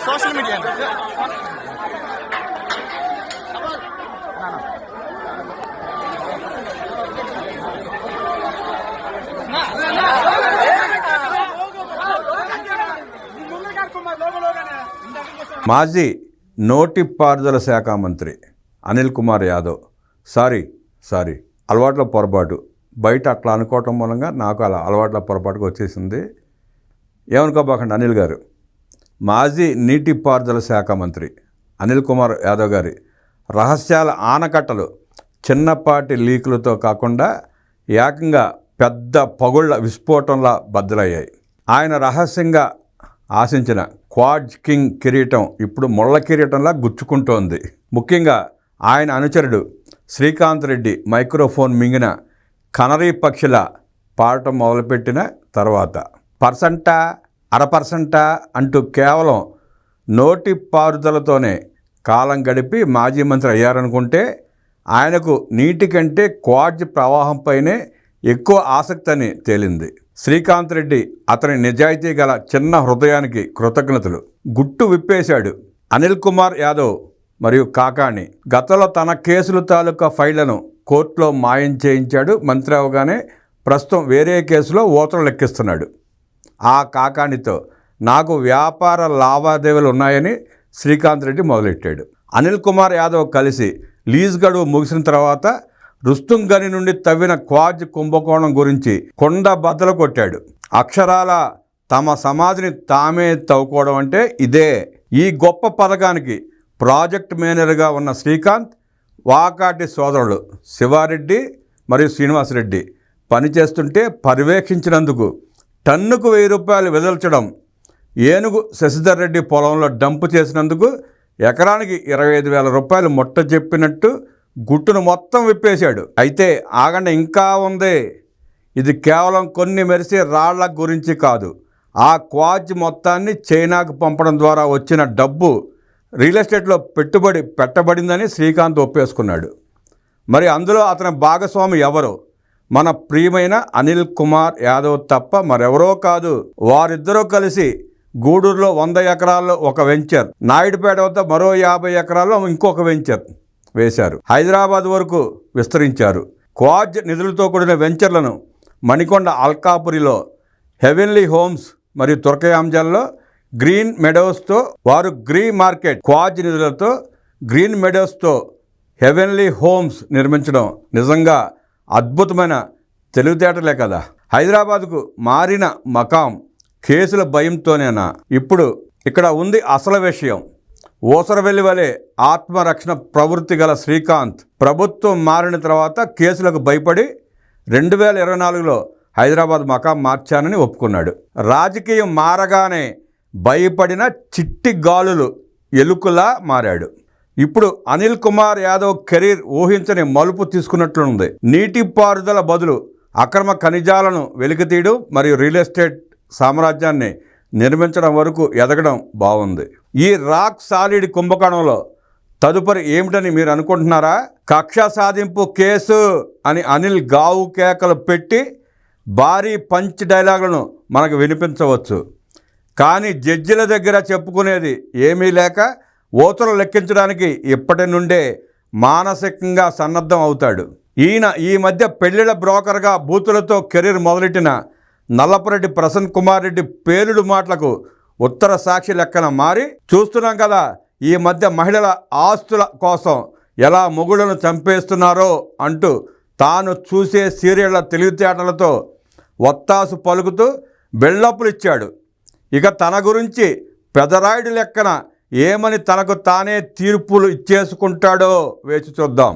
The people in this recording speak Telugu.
సోషల్ మీడియా మాజీ నోటిపారుదల శాఖ మంత్రి అనిల్ కుమార్ యాదవ్ సారీ అలవాట్ల పొరపాటు బయట అట్లా అనుకోవటం మూలంగా నాకు అలా అలవాట్ల పొరపాటుగా వచ్చేసింది. ఏమనుకోబాకండి అనిల్ గారు. మాజీ నీటిపారుదల శాఖ మంత్రి అనిల్ కుమార్ యాదవ్ గారి రహస్యాల ఆనకట్టలు చిన్నపాటి లీకులతో కాకుండా ఏకంగా పెద్ద పగుళ్ల విస్ఫోటంలా బద్దలయ్యాయి. ఆయన రహస్యంగా ఆశించిన క్వాడ్ కింగ్ కిరీటం ఇప్పుడు ముళ్ళ కిరీటంలా గుచ్చుకుంటోంది. ముఖ్యంగా ఆయన అనుచరుడు శ్రీకాంత్ రెడ్డి మైక్రోఫోన్ మింగిన కనరీ పక్షిలా పాడటం మొదలుపెట్టిన తర్వాత పర్సంటా అరపర్సంటా అంటూ కేవలం నోటి పారుదలతోనే కాలం గడిపి మాజీ మంత్రి అయ్యారనుకుంటే ఆయనకు నీటి కంటే క్వాడ్జ్ ప్రవాహంపైనే ఎక్కువ ఆసక్తి అని తేలింది. శ్రీకాంత్ రెడ్డి అతని నిజాయితీ గల చిన్న హృదయానికి కృతజ్ఞతలు. గుట్టు విప్పేశాడు. అనిల్ కుమార్ యాదవ్ మరియు కాకాణి గతంలో తన కేసుల తాలూకా ఫైళ్లను కోర్టులో మాయం చేయించాడు. మంత్రి అవగానే ప్రస్తుతం వేరే కేసులో ఓతలు లెక్కిస్తున్నాడు. ఆ కాకాణితో నాకు వ్యాపార లావాదేవీలు ఉన్నాయని శ్రీకాంత్ రెడ్డి మొదలెట్టాడు. అనిల్ కుమార్ యాదవ్ కలిసి లీజ్ గడువు ముగిసిన తర్వాత రుస్తుం గని నుండి తవ్విన క్వాజ్ కుంభకోణం గురించి కొండ బద్దలు కొట్టాడు. అక్షరాల తమ సమాధిని తామే తవ్వుకోవడం అంటే ఇదే. ఈ గొప్ప పథకానికి ప్రాజెక్ట్ మేనేజర్గా ఉన్న శ్రీకాంత్, వాకాటి సోదరులు శివారెడ్డి మరియు శ్రీనివాసరెడ్డి పనిచేస్తుంటే పర్యవేక్షించినందుకు టన్నుకు 1000 రూపాయలు వెదల్చడం, ఏనుగు శశిధర్ రెడ్డి పొలంలో డంపు చేసినందుకు ఎకరానికి 25,000 రూపాయలు ముట్ట చెప్పినట్టు గుట్టును మొత్తం విప్పేశాడు. అయితే ఆగండి, ఇంకా ఉంది. ఇది కేవలం కొన్ని మెరిసే రాళ్ల గురించి కాదు. ఆ క్వాజ్ మొత్తాన్ని చైనాకు పంపడం ద్వారా వచ్చిన డబ్బు రియల్ ఎస్టేట్లో పెట్టుబడి పెట్టబడిందని శ్రీకాంత్ ఒప్పేసుకున్నాడు. మరి అందులో అతని భాగస్వామి ఎవరు? మన ప్రియమైన అనిల్ కుమార్ యాదవ్ తప్ప మరెవరో కాదు. వారిద్దరూ కలిసి గూడూరులో 100 ఎకరాల్లో ఒక వెంచర్, నాయుడుపేట వద్ద మరో 50 ఎకరాల్లో ఇంకొక వెంచర్ వేశారు. హైదరాబాద్ వరకు విస్తరించారు. క్వాజ్ నిధులతో కూడిన వెంచర్లను మణికొండ అల్కాపురిలో హెవెన్లీ హోమ్స్ మరియు తుర్కయాంజల్లో గ్రీన్ మెడోస్తో వారు గ్రీన్ మార్కెట్ క్వాజ్ నిధులతో గ్రీన్ మెడోస్తో హెవెన్లీ హోమ్స్ నిర్మించడం నిజంగా అద్భుతమైన తెలివితేటలే కదా. హైదరాబాద్కు మారిన మకాం కేసుల భయంతోనేనా? ఇప్పుడు ఇక్కడ ఉంది అసలు విషయం. ఊసరవెల్లి వలె ఆత్మరక్షణ ప్రవృత్తి గల శ్రీకాంత్ ప్రభుత్వం మారిన తర్వాత కేసులకు భయపడి 2024లో హైదరాబాద్ మకాం మార్చానని ఒప్పుకున్నాడు. రాజకీయం మారగానే భయపడిన చిట్టి గాలులు ఎలుకలా మారాడు. ఇప్పుడు అనిల్ కుమార్ యాదవ్ కెరీర్ ఊహించని మలుపు తీసుకున్నట్లుంది. నీటిపారుదల బదులు అక్రమ ఖనిజాలను వెలికితీయడం మరియు రియల్ ఎస్టేట్ సామ్రాజ్యాన్ని నిర్మించడం వరకు ఎదగడం బాగుంది. ఈ రాక్ సాలిడ్ కుంభకోణంలో తదుపరి ఏమిటని మీరు అనుకుంటున్నారా? కక్ష సాధింపు కేసు అని అనిల్ గావు కేకలు పెట్టి భారీ పంచ్ డైలాగులను మనకు వినిపించవచ్చు. కానీ జడ్జిల దగ్గర చెప్పుకునేది ఏమీ లేక ఓతలు లెక్కించడానికి ఇప్పటి నుండే మానసికంగా సన్నద్ధం అవుతాడు. ఈయన ఈ మధ్య పెళ్లిళ్ల బ్రోకర్గా బూతులతో కెరీర్ మొదలెట్టిన నల్లపురెడ్డి ప్రసన్న కుమార్ రెడ్డి పేలుడు మాటలకు ఉత్తర సాక్షి లెక్కన మారి చూస్తున్నాం కదా. ఈ మధ్య మహిళల ఆస్తుల కోసం ఎలా మొగుళ్లను చంపేస్తున్నారో అంటూ తాను చూసే సీరియళ్ల తెలివితేటలతో వత్తాసు పలుకుతూ బిల్డప్లు ఇచ్చాడు. ఇక తన గురించి పెదరాయుడు లెక్కన ఏమని తనకు తానే తీర్పులు ఇచ్చేసుకుంటాడో వేచి చూద్దాం.